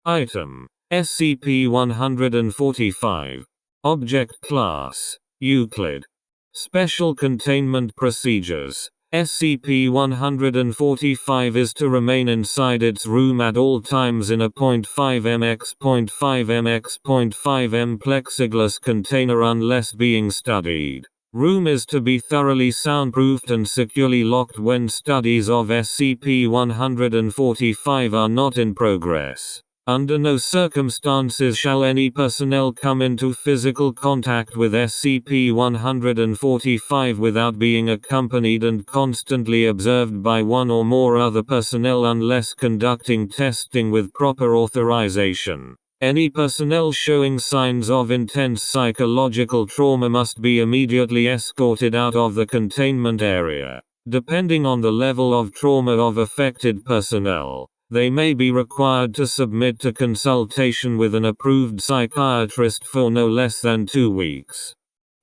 Item. SCP-145. Object Class: Euclid. Special Containment Procedures. SCP-145 is to remain inside its room at all times in a 0.5 x 0.5 x 0.5 m plexiglass container unless being studied. Room is to be thoroughly soundproofed and securely locked when studies of SCP-145 are not in progress. Under no circumstances shall any personnel come into physical contact with SCP-145 without being accompanied and constantly observed by one or more other personnel unless conducting testing with proper authorization. Any personnel showing signs of intense psychological trauma must be immediately escorted out of the containment area. Depending on the level of trauma of affected personnel, they may be required to submit to consultation with an approved psychiatrist for no less than 2 weeks.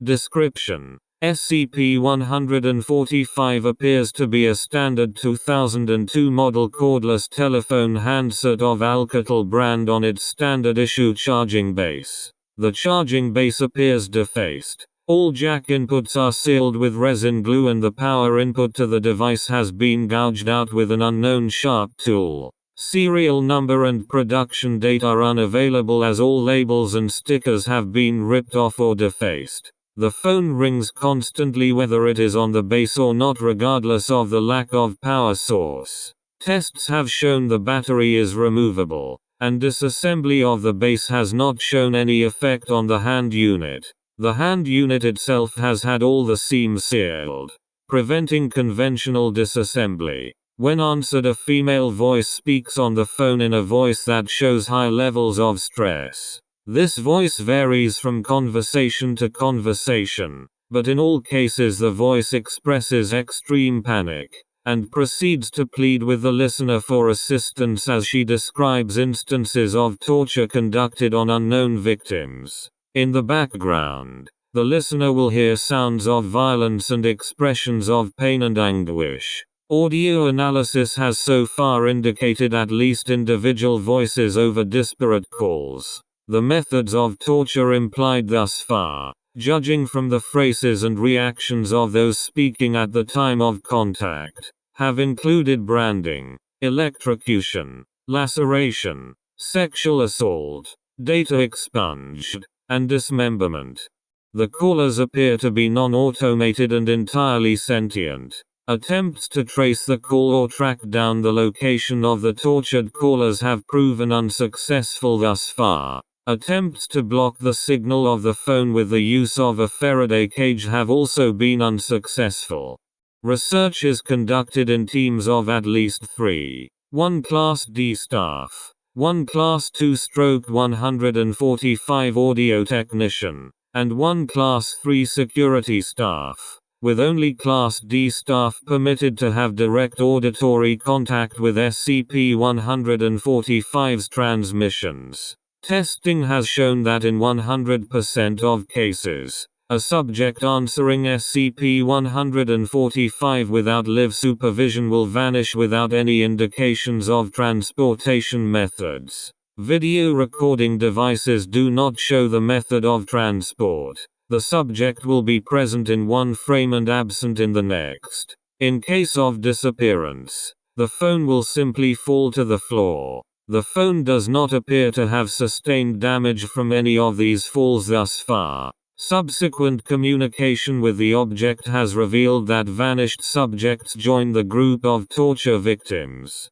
Description: SCP-145 appears to be a standard 2002 model cordless telephone handset of Alcatel brand on its standard issue charging base. The charging base appears defaced. All jack inputs are sealed with resin glue and the power input to the device has been gouged out with an unknown sharp tool. Serial number and production date are unavailable as all labels and stickers have been ripped off or defaced. The phone rings constantly whether it is on the base or not, regardless of the lack of power source. Tests have shown the battery is removable, and disassembly of the base has not shown any effect on the hand unit. The hand unit itself has had all the seams sealed, preventing conventional disassembly. When answered, a female voice speaks on the phone in a voice that shows high levels of stress. This voice varies from conversation to conversation, but in all cases the voice expresses extreme panic, and proceeds to plead with the listener for assistance as she describes instances of torture conducted on unknown victims. In the background, the listener will hear sounds of violence and expressions of pain and anguish. Audio analysis has so far indicated at least individual voices over disparate calls. The methods of torture implied thus far, judging from the phrases and reactions of those speaking at the time of contact, have included branding, electrocution, laceration, sexual assault, data expunged, and dismemberment. The callers appear to be non-automated and entirely sentient. Attempts to trace the call or track down the location of the tortured callers have proven unsuccessful thus far. Attempts to block the signal of the phone with the use of a Faraday cage have also been unsuccessful. Research is conducted in teams of at least 3. 1 Class D staff, 1 Class 2/145 audio technician, and 1 Class 3 security staff, with only Class D staff permitted to have direct auditory contact with SCP-145's transmissions. Testing has shown that in 100% of cases, a subject answering SCP-145 without live supervision will vanish without any indications of transportation methods. Video recording devices do not show the method of transport. The subject will be present in one frame and absent in the next. In case of disappearance, the phone will simply fall to the floor. The phone does not appear to have sustained damage from any of these falls thus far. Subsequent communication with the object has revealed that vanished subjects joined the group of torture victims.